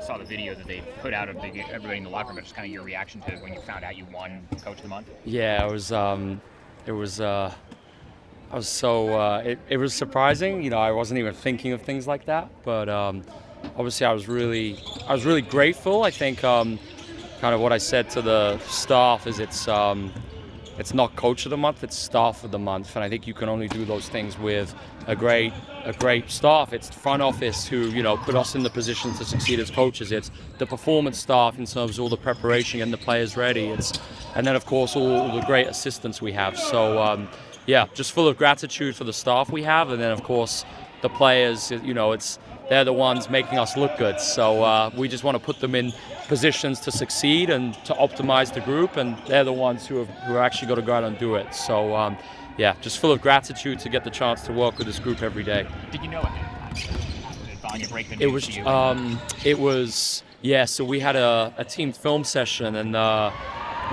saw the video that they put out of everybody in the locker room, but just kind of your reaction to when you found out you won Coach of the Month. Yeah, it was it was surprising. I wasn't even thinking of things like that, but obviously I was really grateful. I think kind of what I said to the staff is it's not Coach of the Month, it's Staff of the Month, and I think you can only do those things with a great staff. It's the front office who put us in the position to succeed as coaches. It's the performance staff in terms of all the preparation and the players ready. And then of course all the great assistants we have. So just full of gratitude for the staff we have, and then of course the players. They're the ones making us look good. So we just want to put them in positions to succeed and to optimize the group, and they're the ones who are actually got to go out and do it. So just full of gratitude to get the chance to work with this group every day. Did you know ahead of time? Did Vanya break the news to you? So we had a team film session, and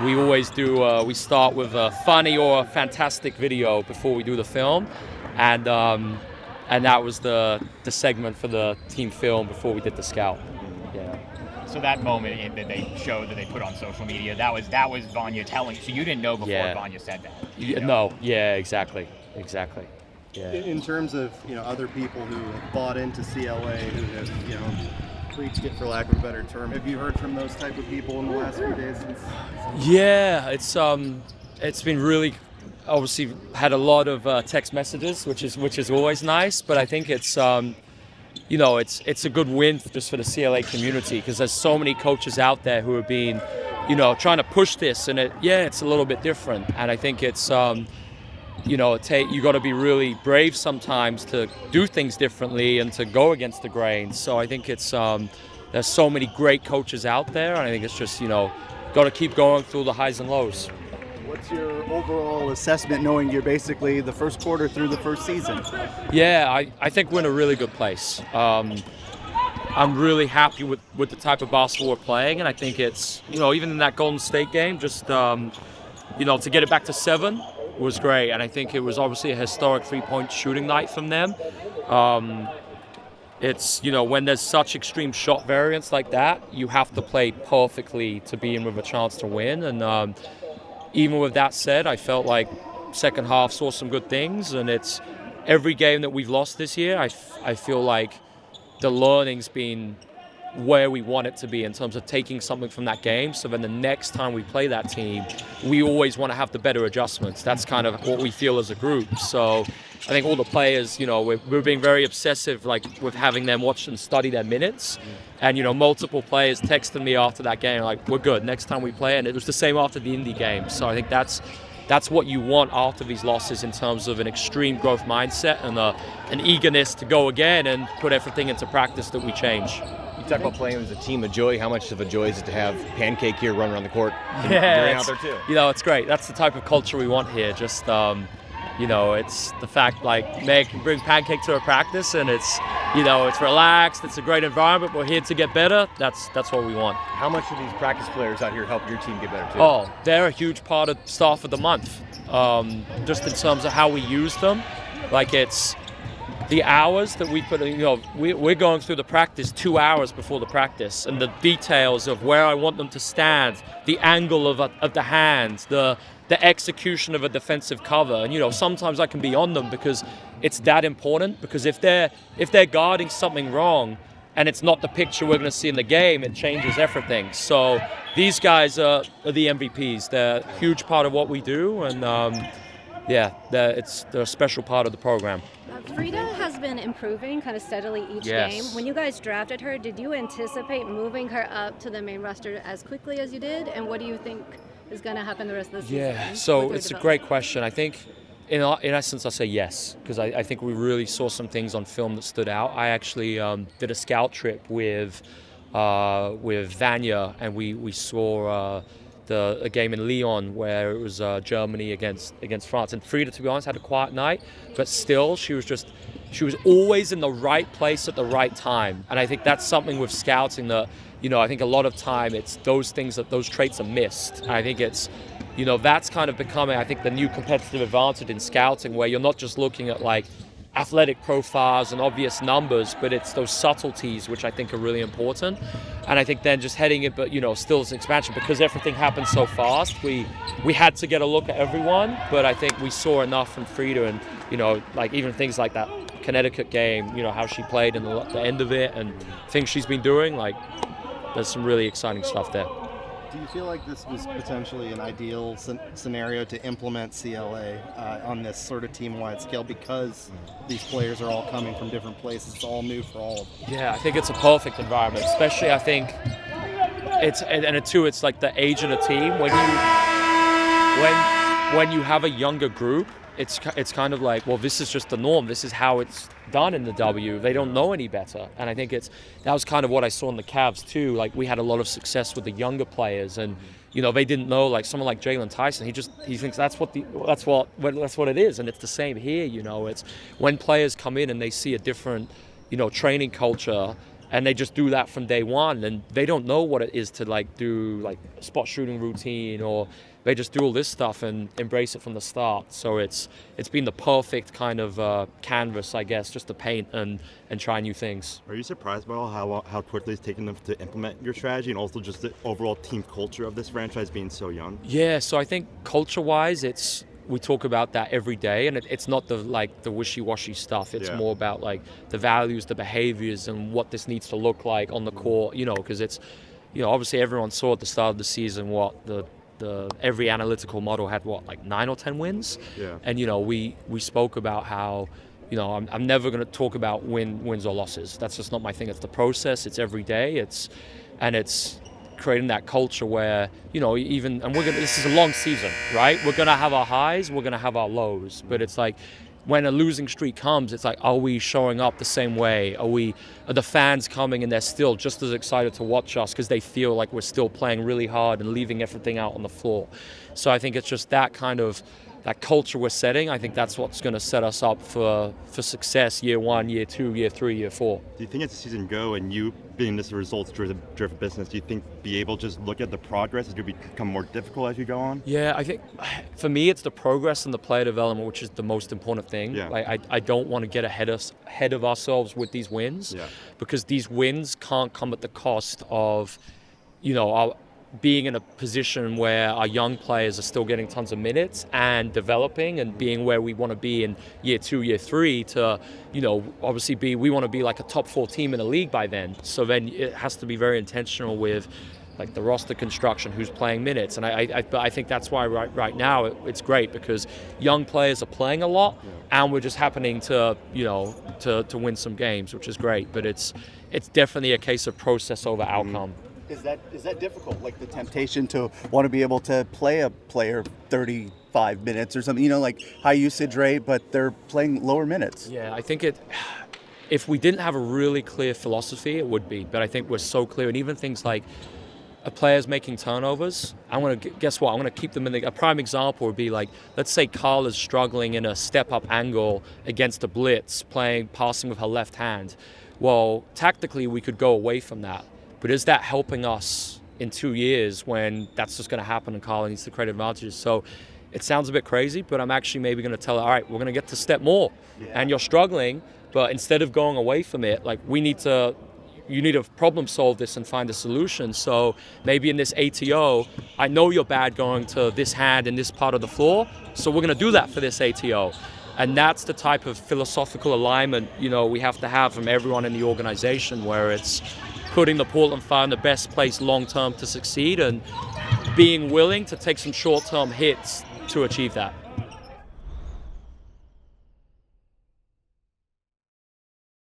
we always do. We start with a funny or a fantastic video before we do the film, and that was the segment for the team film before we did the scout. Yeah. So that moment that they showed, that they put on social media, that was Vanya telling. So you didn't know before Vanya said that. No. Yeah. Exactly. Yeah. In terms of other people who have bought into CLA, who have preached it, for lack of a better term, have you heard from those type of people in the last few days? Yeah, it's been really. Obviously had a lot of text messages, which is always nice, but I think it's it's a good win just for the CLA community, because there's so many coaches out there who have been trying to push this, and it's a little bit different, and I think it's you got to be really brave sometimes to do things differently and to go against the grain. So I think it's there's so many great coaches out there, and I think it's just got to keep going through the highs and lows. What's your overall assessment, knowing you're basically the first quarter through the first season? Yeah, I think we're in a really good place. I'm really happy with the type of basketball we're playing, and I think it's, even in that Golden State game, just, to get it back to 7 was great, and I think it was obviously a historic three-point shooting night from them. It's, when there's such extreme shot variance like that, you have to play perfectly to be in with a chance to win, and even with that said, I felt like second half saw some good things, and it's every game that we've lost this year, I feel like the learning's been where we want it to be in terms of taking something from that game, so then the next time we play that team, we always want to have the better adjustments. That's kind of what we feel as a group. So I think all the players, we're being very obsessive, like with having them watch and study their minutes. And, multiple players texted me after that game, like, we're good, next time we play. And it was the same after the Indy game. So I think that's what you want after these losses in terms of an extreme growth mindset and an eagerness to go again and put everything into practice that we change. You talk about playing as a team of joy. How much of a joy is it to have Pancake here run around the court? Yeah, out there too. It's great. That's the type of culture we want here. Just, it's the fact like Meg can bring Pancake to a practice, and it's, it's relaxed. It's a great environment. We're here to get better. That's what we want. How much do these practice players out here help your team get better too? Oh, they're a huge part of Staff of the Month. Just in terms of how we use them, like it's the hours that we put in, we're going through the practice 2 hours before the practice, and the details of where I want them to stand, the angle of the hands, the execution of a defensive cover. And sometimes I can be on them because it's that important, because if they're guarding something wrong and it's not the picture we're going to see in the game, it changes everything. So these guys are the MVPs. They're a huge part of what we do, and they're a special part of the program. Frida has been improving kind of steadily each game. When you guys drafted her, did you anticipate moving her up to the main roster as quickly as you did? And what do you think is going to happen the rest of the season? Yeah, so it's a great question. I think, in essence, I say yes, because I think we really saw some things on film that stood out. I actually did a scout trip with Vanya, and we saw a game in Lyon where it was Germany against France. And Frida, to be honest, had a quiet night, but still she was always in the right place at the right time. And I think that's something with scouting that, I think a lot of time it's those things, that those traits are missed. And I think it's, that's kind of becoming, I think, the new competitive advantage in scouting, where you're not just looking at like athletic profiles and obvious numbers, but it's those subtleties which I think are really important. And I think then just heading it, but still it's expansion because everything happened so fast. We had to get a look at everyone, but I think we saw enough from Frida, and like even things like that Connecticut game, how she played in the end of it, and things she's been doing. Like, there's some really exciting stuff there. Do you feel like this was potentially an ideal scenario to implement CLA on this sort of team-wide scale because these players are all coming from different places? It's all new for all of them. Yeah, I think it's a perfect environment, especially I think it's like the age of the team. When you have a younger group, it's kind of like, well, this is just the norm. This is how it's done in the W. They don't know any better. And I think that was kind of what I saw in the Cavs too. Like, we had a lot of success with the younger players, and they didn't know, like someone like Jalen Tyson. He thinks that's what it is, and it's the same here. It's when players come in and they see a different training culture, and they just do that from day one, and they don't know what it is to do a spot shooting routine, or they just do all this stuff and embrace it from the start. So it's been the perfect kind of canvas, I guess, just to paint and try new things. Are you surprised by how quickly it's taken them to implement your strategy, and also just the overall team culture of this franchise being so young? Yeah, so I think culture-wise, we talk about that every day, and it's not the wishy-washy stuff. It's more about the values, the behaviors, and what this needs to look like on the court. Because it's obviously everyone saw at the start of the season what the every analytical model had 9 or 10 wins. Yeah. And we spoke about how I'm never going to talk about wins or losses. That's just not my thing. It's the process. It's every day. It's creating that culture where this is a long season, right? We're gonna have our highs, we're gonna have our lows, but it's like when a losing streak comes, it's like, are we showing up the same way? Are the fans coming and they're still just as excited to watch us because they feel like we're still playing really hard and leaving everything out on the floor? So I think it's just that kind of that culture we're setting. I think that's what's going to set us up for success year 1, year 2, year 3, year 4. Do you think as the season go, and you being this results-driven business, do you think be able to just look at the progress? Does it become more difficult as you go on? Yeah, I think for me it's the progress and the player development, which is the most important thing. Yeah. I don't want to get ahead of ourselves with these wins, because these wins can't come at the cost of, our being in a position where our young players are still getting tons of minutes and developing and being where we want to be in year 2, year 3 to, obviously we want to be like a top 4 team in the league by then. So then it has to be very intentional with the roster construction, who's playing minutes. And I think that's why right now it's great, because young players are playing a lot and we're just happening to, to win some games, which is great. But it's definitely a case of process over outcome. Is that difficult? Like the temptation to want to be able to play a player 35 minutes or something, high usage rate, but they're playing lower minutes. Yeah, I think if we didn't have a really clear philosophy, it would be. But I think we're so clear, and even things like a player's making turnovers, guess what? I'm going to keep them in a prime example would be let's say Carl is struggling in a step-up angle against a blitz, passing with her left hand. Well, tactically, we could go away from that. But is that helping us in 2 years when that's just going to happen and Carla needs to create advantages? So it sounds a bit crazy, but I'm actually maybe going to tell her, all right, we're going to get to step more. And you're struggling, but instead of going away from it, you need to problem solve this and find a solution. So maybe in this ATO, I know you're bad going to this hand in this part of the floor, so we're going to do that for this ATO. And that's the type of philosophical alignment, we have to have from everyone in the organization, where it's putting the Portland Fire in the best place long-term to succeed and being willing to take some short-term hits to achieve that.